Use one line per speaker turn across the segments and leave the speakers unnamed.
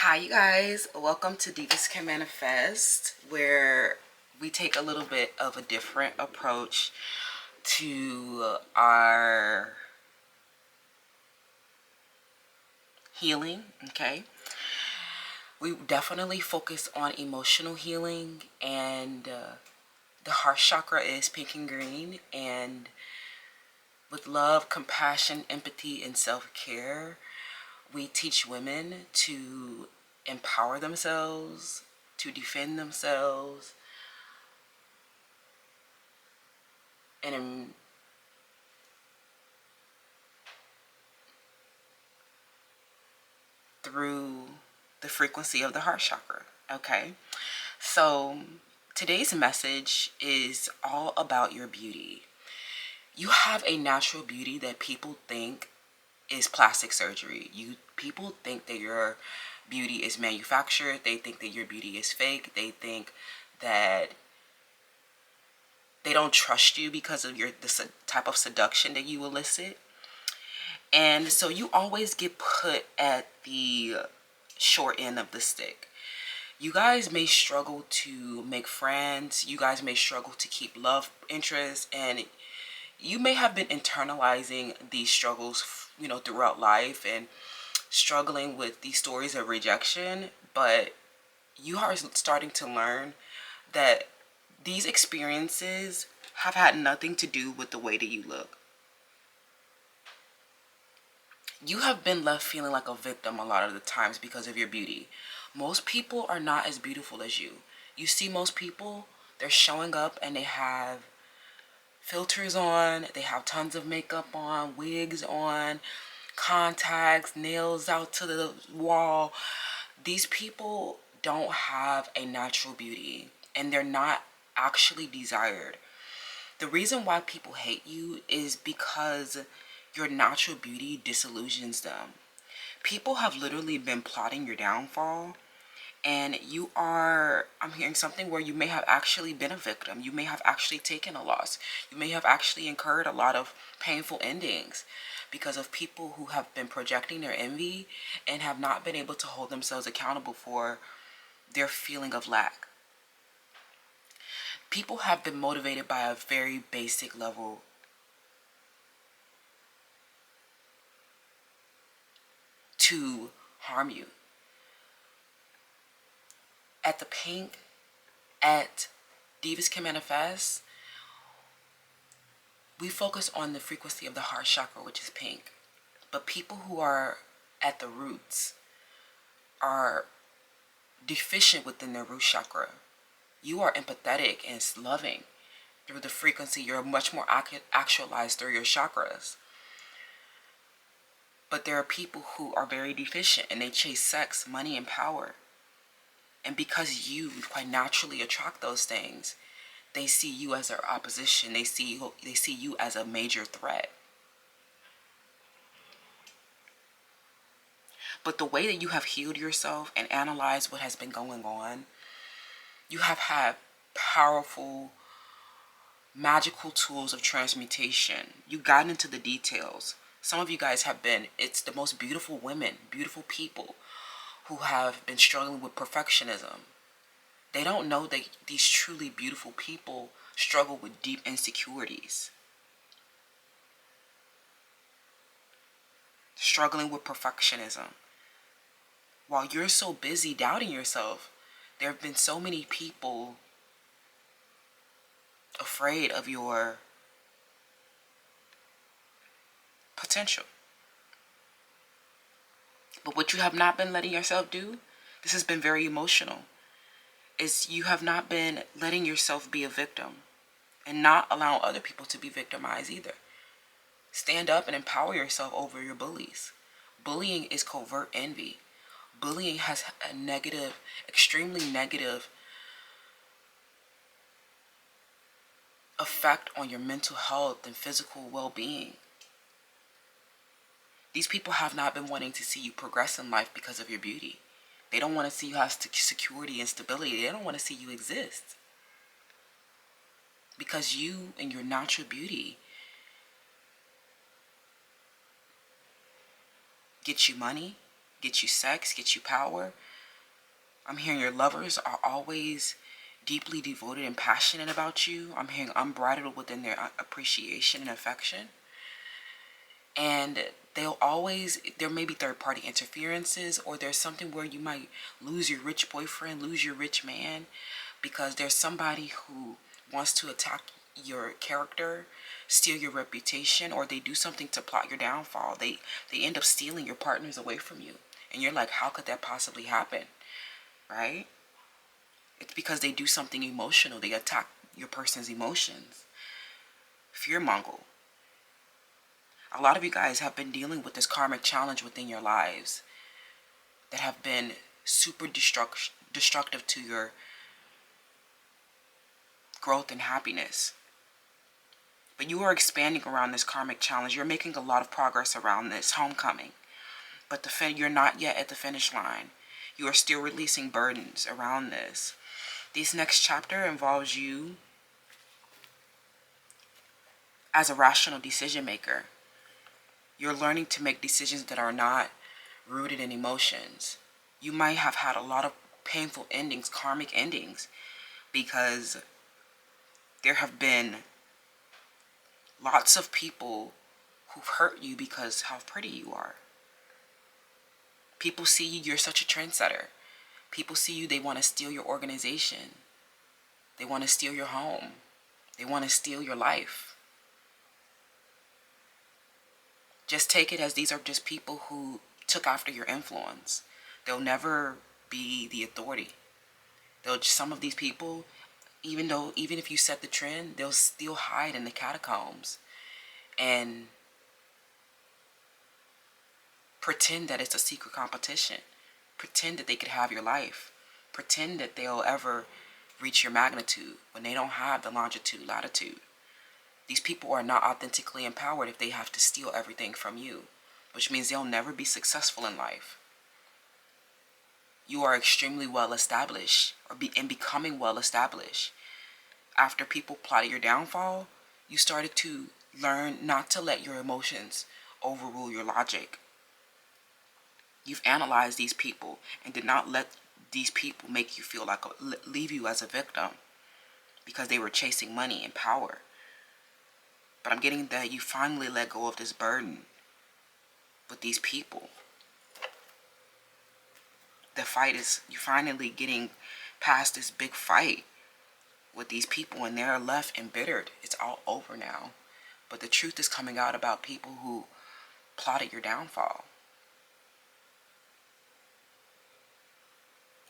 Hi, you guys. Welcome to Divas Can Manifest, where we take a little bit of a different approach to our healing. Okay, we definitely focus on emotional healing, and the heart chakra is pink and green. And with love, compassion, empathy, and self care, we teach women to empower themselves, to defend themselves, and through the frequency of the heart chakra. Okay, so today's message is all about your beauty. You have a natural beauty that people think is plastic surgery. People think that your beauty is manufactured. They think that your beauty is fake. They think that they don't trust you because of the type of seduction that you elicit. And so you always get put at the short end of the stick. You guys may struggle to make friends. You guys may struggle to keep love interests, and you may have been internalizing these struggles, throughout life, and struggling with these stories of rejection. But you are starting to learn that these experiences have had nothing to do with the way that you look. You have been left feeling like a victim a lot of the times because of your beauty. Most people are not as beautiful as you. You see most people, they're showing up and they have filters on, they have tons of makeup on, wigs on, contacts, nails out to the wall. These people don't have a natural beauty, and they're not actually desired. The reason why people hate you is because your natural beauty disillusions them. People have literally been plotting your downfall, and I'm hearing something where you may have actually been a victim. You may have actually taken a loss. You may have actually incurred a lot of painful endings because of people who have been projecting their envy and have not been able to hold themselves accountable for their feeling of lack. People have been motivated by a very basic level to harm you. At the pink, at Divas Can Manifest, we focus on the frequency of the heart chakra, which is pink. But people who are at the roots are deficient within their root chakra. You are empathetic and loving through the frequency. You're much more actualized through your chakras. But there are people who are very deficient and they chase sex, money, and power. And because you quite naturally attract those things, they see you as their opposition. They see you as a major threat. But the way that you have healed yourself and analyzed what has been going on, you have had powerful, magical tools of transmutation. You got into the details. Some of you guys it's the most beautiful women, beautiful people who have been struggling with perfectionism. They don't know that these truly beautiful people struggle with deep insecurities. Struggling with perfectionism. While you're so busy doubting yourself, there have been so many people afraid of your potential. But what you have not been letting yourself do, this has been very emotional, is you have not been letting yourself be a victim and not allowing other people to be victimized either. Stand up and empower yourself over your bullies. Bullying is covert envy. Bullying has a negative, extremely negative effect on your mental health and physical well-being. These people have not been wanting to see you progress in life because of your beauty. They don't want to see you have security and stability. They don't want to see you exist. Because you and your natural beauty get you money, get you sex, get you power, I'm hearing your lovers are always deeply devoted and passionate about you. I'm hearing unbridled within their appreciation and affection. And there may be third party interferences, or there's something where you might lose your rich boyfriend, lose your rich man, because there's somebody who wants to attack your character, steal your reputation, or they do something to plot your downfall. They end up stealing your partners away from you. And you're like, how could that possibly happen? Right? It's because they do something emotional. They attack your person's emotions. Fear mongol. A lot of you guys have been dealing with this karmic challenge within your lives that have been super destructive to your growth and happiness. But you are expanding around this karmic challenge. You're making a lot of progress around this homecoming. But you're not yet at the finish line. You are still releasing burdens around this. This next chapter involves you as a rational decision maker. You're learning to make decisions that are not rooted in emotions. You might have had a lot of painful endings, karmic endings, because there have been lots of people who've hurt you because how pretty you are. People see you, you're such a trendsetter. People see you, they want to steal your organization. They want to steal your home. They want to steal your life. Just take it as these are just people who took after your influence. They'll never be the authority. Some of these people, even if you set the trend, they'll still hide in the catacombs and pretend that it's a secret competition. Pretend that they could have your life. Pretend that they'll ever reach your magnitude when they don't have the longitude, latitude. These people are not authentically empowered if they have to steal everything from you, which means they'll never be successful in life. You are extremely well established, and becoming well established. After people plotted your downfall, you started to learn not to let your emotions overrule your logic. You've analyzed these people and did not let these people make you feel like leave you as a victim because they were chasing money and power. But I'm getting that you finally let go of this burden with these people. The fight is, you finally getting past this big fight with these people, and they're left embittered. It's all over now. But the truth is coming out about people who plotted your downfall.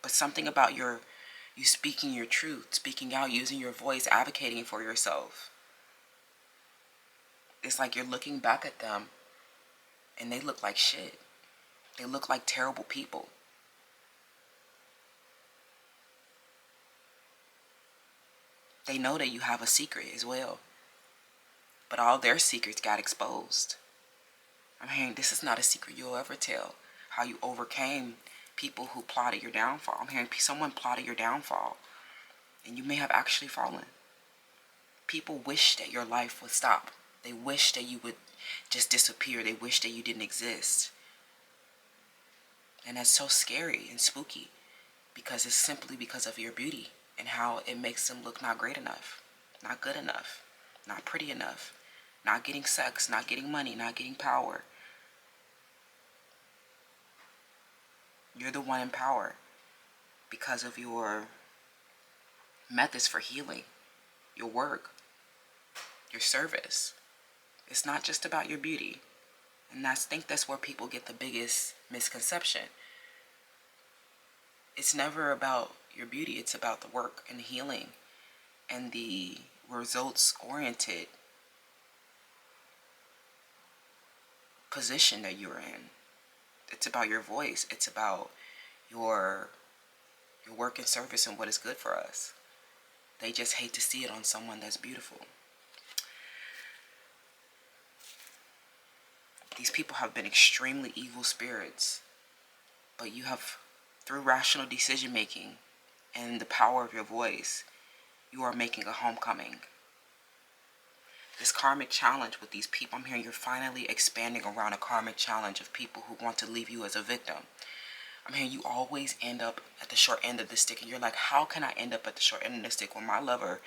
But something about you speaking your truth, speaking out, using your voice, advocating for yourself. It's like you're looking back at them and they look like shit. They look like terrible people. They know that you have a secret as well. But all their secrets got exposed. I'm hearing this is not a secret you'll ever tell. How you overcame people who plotted your downfall. I'm hearing someone plotted your downfall. And you may have actually fallen. People wish that your life would stop. They wish that you would just disappear. They wish that you didn't exist. And that's so scary and spooky because it's simply because of your beauty and how it makes them look not great enough, not good enough, not pretty enough, not getting sex, not getting money, not getting power. You're the one in power because of your methods for healing, your work, your service. It's not just about your beauty. And I think that's where people get the biggest misconception. It's never about your beauty. It's about the work and healing and the results-oriented position that you're in. It's about your voice. It's about your work and service and what is good for us. They just hate to see it on someone that's beautiful. These people have been extremely evil spirits, but you have, through rational decision making and the power of your voice, you are making a homecoming. This karmic challenge with these people, I'm hearing you're finally expanding around a karmic challenge of people who want to leave you as a victim. I'm hearing you always end up at the short end of the stick, and you're like, how can I end up at the short end of the stick when my lover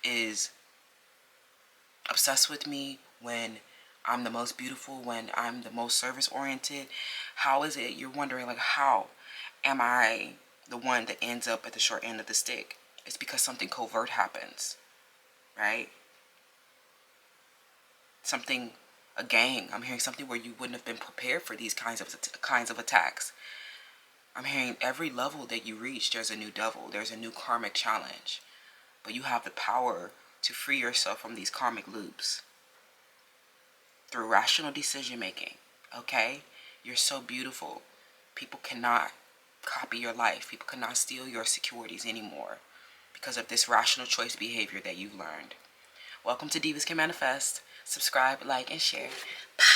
is obsessed with me, when I'm the most beautiful, when I'm the most service oriented? How is it, you're wondering, like, how am I the one that ends up at the short end of the stick? It's because something covert happens, right? Something, a gang. I'm hearing something where you wouldn't have been prepared for these kinds of attacks. I'm hearing every level that you reach, there's a new devil, there's a new karmic challenge. But you have the power to free yourself from these karmic loops through rational decision making. Okay? You're so beautiful. People cannot copy your life. People cannot steal your securities anymore because of this rational choice behavior that you've learned. Welcome to Divas Can Manifest. Subscribe, like, and share. Bye.